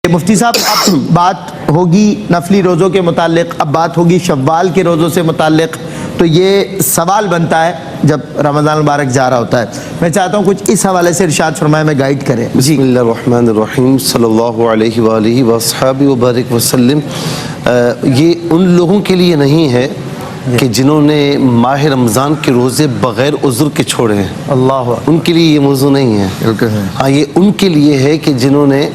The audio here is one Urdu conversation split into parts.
مفتی صاحب اب بات ہوگی نفلی روزوں کے متعلق، اب بات ہوگی شوال کے روزوں سے متعلق. تو یہ سوال بنتا ہے جب رمضان مبارک جا رہا ہوتا ہے. میں چاہتا ہوں کچھ اس حوالے سے ارشاد فرمائے، میں گائیڈ کریں. بسم اللہ الرحمن الرحیم صلی اللہ علیہ وآلہ وصحبہ وبارک وسلم. یہ ان لوگوں کے لیے نہیں ہے کہ جنہوں نے ماہ رمضان کے روزے بغیر عذر کے چھوڑے ہیں. اللہ ان کے لیے یہ موضوع نہیں ہے. ہاں، یہ ان کے لیے ہے کہ جنہوں نے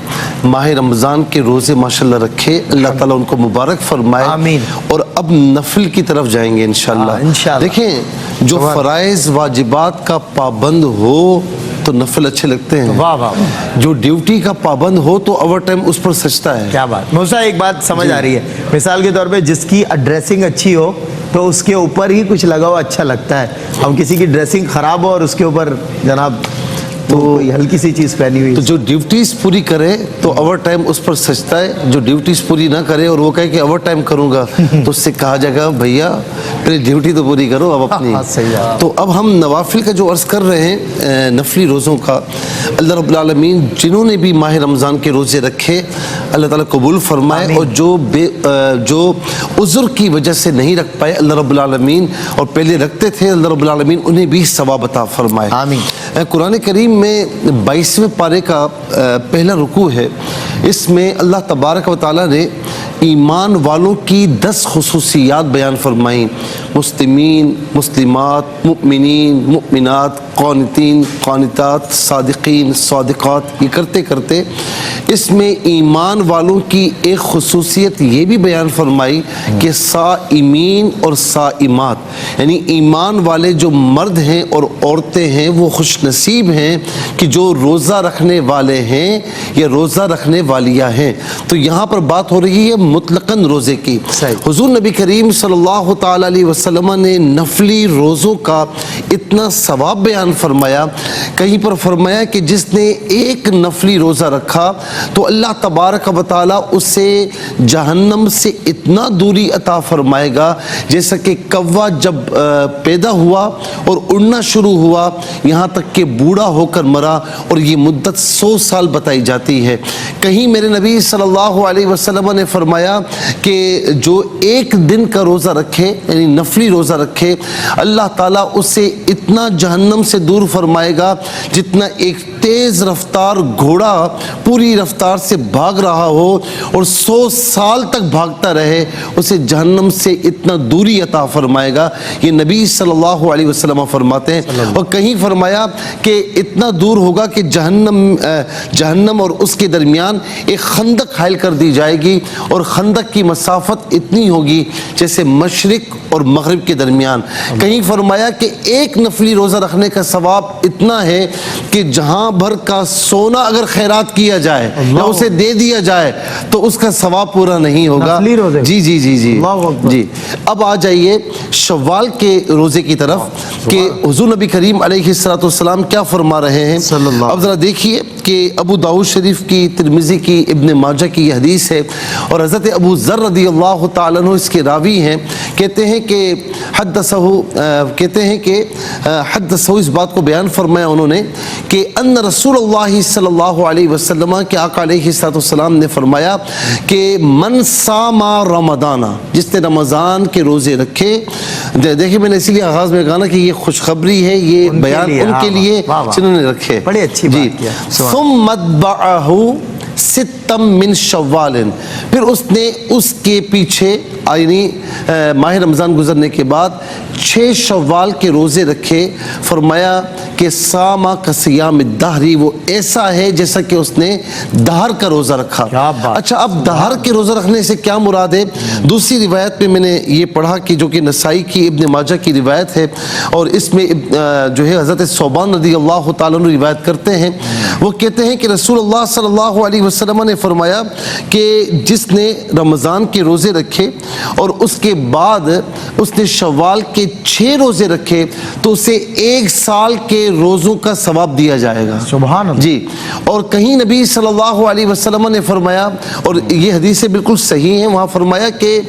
ماہ رمضان کے روزے ماشاءاللہ رکھے. اللہ تعالیٰ ان کو مبارک فرمائے. آمین. اور اب نفل کی طرف جائیں گے انشاءاللہ. دیکھیں، جو فرائض واجبات کا پابند ہو تو نفل اچھے لگتے ہیں. واہ واہ. جو ڈیوٹی کا پابند ہو تو اوور ٹائم اس پر سجتا ہے. کیا بات. موسیٰ ایک بات سمجھ آ رہی ہے، مثال کے طور پہ جس کی ڈریسنگ اچھی ہو تو اس کے اوپر ہی کچھ لگا ہوا اچھا لگتا ہے. اب کسی کی ڈریسنگ خراب ہو اور اس کے اوپر جناب تو ہلکی سی چیز پہنی ہوئی، تو جو ڈیوٹیز پوری کرے تو اوور ٹائم اس پر سجتا ہے. جو ڈیوٹیز پوری نہ کرے اور وہ کہے کہ اوور ٹائم کروں گا تو اس سے کہا جائے گا بھیا پہلے ڈیوٹی تو پوری کرو اب اپنی. تو اب ہم نوافل کا جو عرض کر رہے ہیں، نفلی روزوں کا، اللہ رب العالمین جنہوں نے بھی ماہ رمضان کے روزے رکھے اللہ تعالیٰ قبول فرمائے. اور جو عذر کی وجہ سے نہیں رکھ پائے اللہ رب العالمین، اور پہلے رکھتے تھے، اللہ رب العالمین انہیں بھی ثواب عطا فرمائے. آمین. قرآن کریم میں 22ویں پارے کا پہلا رکوع ہے. اس میں اللہ تبارک و تعالیٰ نے ایمان والوں کی 10 خصوصیات بیان فرمائیں. مسلمین، مسلمات، مؤمنین، مؤمنات، قانتین، قانتات، صادقین، صادقات، یہ کرتے کرتے اس میں ایمان والوں کی ایک خصوصیت یہ بھی بیان فرمائی کہ صائمین اور صائمات، یعنی ایمان والے جو مرد ہیں اور عورتیں ہیں وہ خوش نصیب ہیں کہ جو روزہ رکھنے والے ہیں یا روزہ رکھنے والیاں ہیں. تو یہاں پر بات ہو رہی ہے مطلقاً روزے کی. حضور نبی کریم صلی اللہ تعالی علیہ وسلم نے نفلی روزوں کا اتنا ثواب بیان فرمایا. کہیں پر فرمایا کہ جس نے ایک نفلی روزہ رکھا تو اللہ تبارک و تعالیٰ اسے جہنم سے اتنا دوری عطا فرمائے گا جیسا کہ کوا جب پیدا ہوا اور اڑنا شروع ہوا یہاں تک کہ بوڑھا ہو کر مرا، اور یہ مدت 100 سال بتائی جاتی ہے. کہیں میرے نبی صلی اللہ علیہ وسلم نے فرمایا کہ جو ایک دن کا روزہ رکھے یعنی نفلی روزہ رکھے اللہ تعالیٰ اسے اتنا جہنم سے دور فرمائے گا جتنا ایک تیز رفتار گھوڑا پوری رفتار سے بھاگ رہا ہو اور 100 سال تک بھاگتا رہے، اسے جہنم سے اتنا دوری عطا فرمائے گا. یہ نبی صلی اللہ علیہ وسلم فرماتے ہیں. اور کہیں فرمایا کہ اتنا دور ہوگا کہ جہنم اور اس کے درمیان ایک خندق حائل کر دی جائے گی، اور خندق کی مسافت اتنی ہوگی جیسے مشرق اور مغرب کے درمیان. کہیں فرمایا کہ ایک نفلی روزہ رکھنے کا ثواب اتنا ہے کہ جہاں بھر کا سونا اگر خیرات کیا جائے یا اسے دے دیا جائے تو اس کا ثواب پورا نہیں ہوگا. جی جی جی جی جی. اب آ جائیے شوال کے روزے کی طرف کہ حضور نبی کریم علیہ السلام کیا فرما رہے ہیں. اب ذرا دیکھیے کہ ابو داؤد شریف کی، ترمذی کی، ابن ماجہ کی یہ حدیث ہے، اور حضرت ابو ذر رضی اللہ تعالیٰ عنہ اس کے راوی ہیں. کہتے ہیں کہ حدثہ اس بات کو بیان فرمایا انہوں نے کہ ان رسول اللہ صلی اللہ علیہ وسلم کے آقا علیہ السلام نے فرمایا کہ من صام رمضان، جس نے رمضان کے روزے رکھے. دیکھیں میں نے اسی لیے آغاز میں کہا نا کہ یہ خوشخبری ہے، یہ بیان ان کے لیے جنہوں نے رکھے. بڑی اچھی بات کیا. ثم اتبعہ ستم من شوال، پھر اس نے اس کے پیچھے یعنی ماہ رمضان گزرنے کے بعد 6 شوال کے روزے رکھے. فرمایا کہ ساما کسیام الدہری، وہ ایسا ہے جیسا کہ اس نے دہر کا روزہ رکھا. اچھا، اب دہر کے روزہ رکھنے سے کیا مراد ہے؟ دوسری روایت میں نے یہ پڑھا کہ جو کہ نسائی کی، ابن ماجہ کی روایت ہے، اور اس میں جو ہے حضرت ثوبان رضی اللہ تعالیٰ عنہ روایت کرتے ہیں. وہ کہتے ہیں کہ رسول اللہ صلی اللہ علیہ وسلم نے فرمایا کہ جس نے رمضان کے روزے رکھے اور اس کے بعد اس نے شوال کے 6 روزے رکھے تو اسے 1 سال کے روزوں کا ثواب دیا جائے گا. سبحان اللہ. جی. اور کہیں نبی صلی اللہ علیہ وسلم نے فرمایا، اور یہ حدیثیں بالکل صحیح ہیں، وہاں فرمایا کہ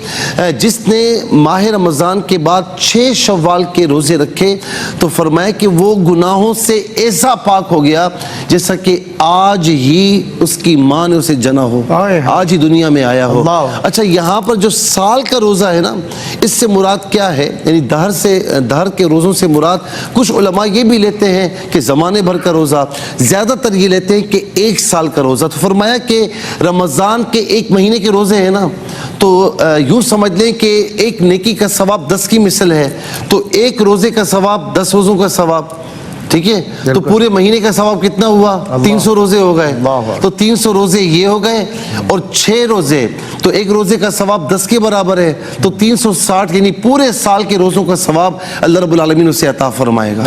جس نے ماہ رمضان کے بعد 6 شوال کے روزے رکھے تو فرمایا کہ وہ گناہوں سے ایسا پاک ہو گیا جیسا کہ آج ہی اس کی ماں نے اسے جنا ہو، آئے ہاں۔ آج ہی دنیا میں آیا ہو۔ اللہ۔ اچھا یہاں پر جو سال کا روزہ ہے نا، اس سے مراد کیا ہے؟ یعنی دہر کے روزوں سے مراد کچھ علماء یہ بھی لیتے ہیں کہ زمانے بھر کا روزہ، زیادہ تر یہ لیتے ہیں کہ ایک سال کا روزہ۔ تو فرمایا کہ رمضان کے ایک مہینے کے روزے ہیں نا، تو یوں سمجھ لیں کہ ایک نیکی کا ثواب 10 کی مثل ہے، تو ایک روزے کا ثواب 10 روزوں کا ثواب، ٹھیک ہے؟ تو پورے مہینے کا ثواب کتنا ہوا؟ 300 روزے ہو گئے۔ تو 300 روزے یہ ہو گئے، اور 6 روزے، تو ایک روزے کا ثواب 10 کے برابر ہے، تو 360 یعنی پورے سال کے روزوں کا ثواب اللہ رب العالمین اسے عطا فرمائے گا۔